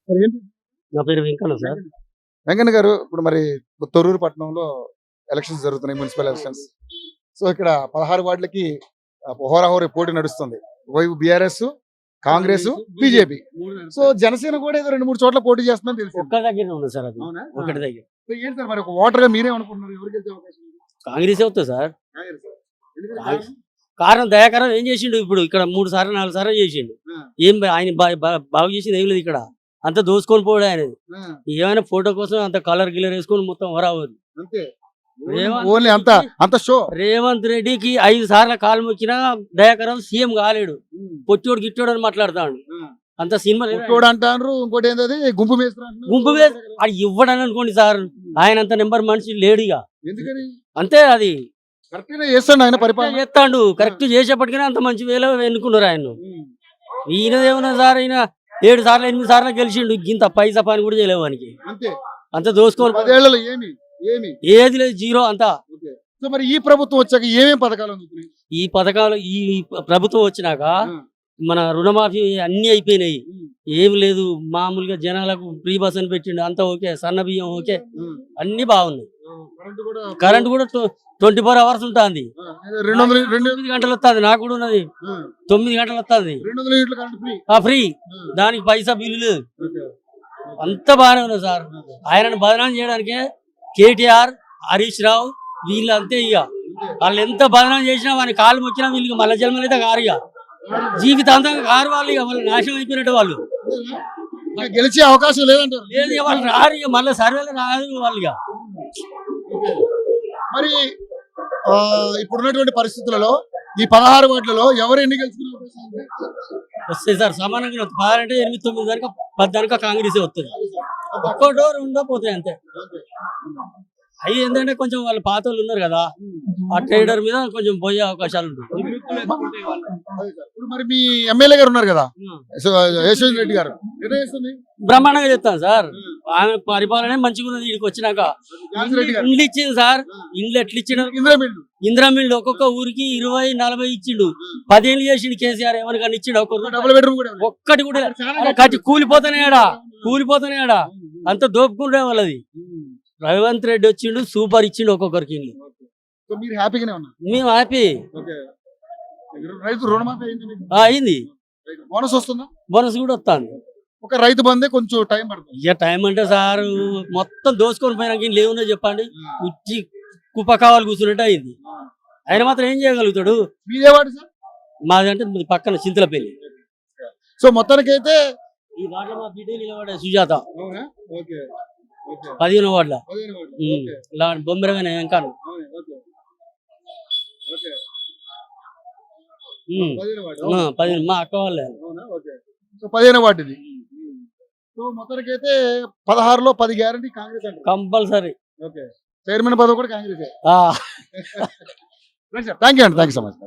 మరి ఏంటి? నా పేరు వెంకన్న సార్. వెంకన్న గారు, ఇప్పుడు మరి తొర్రూరు పట్టణంలో ఎలక్షన్స్ జరుగుతున్నాయి, మున్సిపల్ ఎలక్షన్స్. సో ఇక్కడ 16 వార్డులకి హోరాహోరీ పోటీ నడుస్తుంది. వైపు BRS, Congress, BJP. So Janasena కూడా ఏదో 2-3 చోట్ల పోటీ చేస్తుందని తెలుసు. ఒక్క దగ్గర ఉంది సార్, అది ఒకటి దగ్గర. సో ఏంటి సార్ మరి ఒక ఓటర్ గా మీరేమనుకుంటున్నారు? ఎవరికి గెలిచే అవకాశం ఉంది? కాంగ్రెస్ అవుతుంది సార్. ఎందుకంటే కారణం దయాకరం ఏం చేసిండు, ఇప్పుడు ఇక్కడ 3 సార్లు 4 సార్లు చేసిండు. ఏం ఆయన బాగు చేసింది ఏం లేదు. ఇక్కడ అంత దోసుకొని పోవడం ఆయనది. ఏమైనా ఫోటో కోసం అంత కలర్ గిల్లర్ వేసుకొని మొత్తం హోరావోదు. ఓన్లీ అంత షో. రేవంత్ రెడ్డికి 5 సార్లు కాలు మొక్కినా దయాకరం సీఎం కాలేడు. పొట్టోడు గిట్టోడు అని మాట్లాడతాడు. అంత సినిమా అంటారు. ఇంకోటి ఏంటది, గుంపు గుంపు అది ఇవ్వడని అనుకోండి సార్. ఆయన అంత నెంబర్ మనిషి లేడుగా. ఎందుకని అంతే, అది కరెక్ట్ చేస్తాడు ఆయన పరిపాలన చేస్తాడు. కరెక్ట్ చేసేప్పటికీ అంత మంచి వేలో ఎన్నుకున్నారు ఆయన. ఈయనదేమన్నా సార్, ఈయన 7 సార్లు 8 సార్లు గెలిచిండు. ఇంత పైసా పని కూడా చేయలేవు వానికి. అంత దోసుకోవాలి. ఏది లేదు, జీరో అంతా. మరి ఈ ప్రభుత్వం వచ్చాక ఏమేమి పథకాలు అందుతున్నాయి? ఈ పథకాలు ఈ ప్రభుత్వం వచ్చినాక మన రుణమాఫీ అన్ని అయిపోయినాయి. ఏమి లేదు, మామూలుగా జనాలకు ఫ్రీ బస్ అని పెట్టిండు. అంతా ఓకే. సన్న బియ్యం ఓకే, అన్ని బాగున్నాయి. కరెంట్ కూడా 24 hours ఉంటుంది. 9 గంటలు వస్తుంది. నాకు కూడా ఉన్నది 9 గంటలు వస్తుంది ఫ్రీ. దానికి పైసా బిల్లు లేదు. అంత బాగానే ఉన్నది సార్. ఆయనను బదనాం చేయడానికే కేటీఆర్, హరీష్ రావు వీళ్ళంతే. ఇక వాళ్ళు ఎంత బదనాం చేసినా వాని కాలు మొక్కినా వీళ్ళకి మళ్ళీ జన్మలైతే కారు. ఇక జీవితాంతంగా కారు వాళ్ళు. ఇక వాళ్ళు నాశనం అయిపోయినట్టు. వాళ్ళు గెలిచే అవకాశం లేదంటారు. లేదు, ఇక వాళ్ళు రారు. ఇక మళ్ళీ సర్వేలు రాదు వాళ్ళు. ఇక మరి ఇప్పుడున్నటువంటి పరిస్థితులలో ఈ 16 వార్డులలో ఎవరు ఎన్ని గెలుచుకునే అవకాశం ఉంది? వస్తాయి సార్, సమానంగా 10 అంటే 8, 9 దాకా 10 దాకా కాంగ్రెస్ వస్తుంది. ఒక్కటో రెండో పోతాయి అంతే. అవి ఏంటంటే కొంచెం వాళ్ళ పాత వాళ్ళు ఉన్నారు కదా, ఆ ట్రేడర్ మీద కొంచెం పోయే అవకాశాలు ఉంటాయి. మరి మీ ఎమ్మెల్యే గారు ఉన్నారు కదా, యశ్వంత్ రెడ్డి గారు, బ్రహ్మాండంగా చెప్తాను సార్. ఆమె పరిపాలన మంచిగా ఉన్నది. ఇక్కడికి వచ్చినాక ఇండ్లు ఇచ్చింది సార్. ఇండ్లు ఎట్లా ఇచ్చిండు? ఇందిరా మిల్లు ఒక్కొక్క ఊరికి 20, 40 ఇచ్చిండు. 10 ఏళ్ళు చేసిండు కేసీఆర్. ఎవరికన్నా ఇచ్చిండు? ఒక్కటి కూడా కట్టి కూలిపోతానే ఆడా అంత దోపుకుంటే వాళ్ళది. రేవంత్ రెడ్డి వచ్చిండు, సూపర్ ఇచ్చిండు ఒక్కొక్కరికి ఇల్లు. మేము హ్యాపీ. అయింది. బోనస్ కూడా వస్తుంది. ఒక రైతు బందే కొంచెం టైం పడుతుంది. ఇక టైం అంటే సార్ మొత్తం దోసుకొని పోయినాక ఏం లేవున్నా చెప్పండి. ఉచ్చి కుప్ప కావాలి కూర్చున్నట్టు అయింది. ఆయన మాత్రం ఏం చేయగలుగుతాడు? మాది అంటే పక్కన చింతలపల్లి. సో మొత్తానికి అయితే ఈ వార్డులో మా బిడ్డ నిలబడే సుజాత 15వ వార్డులో బొమ్మరగానే ఇంకా 15 మా అక్క వాళ్ళే. 15వ వార్డు ఇది. సో మొత్తానికి అయితే 16లో 10 గ్యారంటీ కాంగ్రెస్ అంటే కంపల్సరీ. చైర్మన్ పదవి కూడా కాంగ్రెస్. థ్యాంక్ యూ అండి, థ్యాంక్ యూ సో మచ్.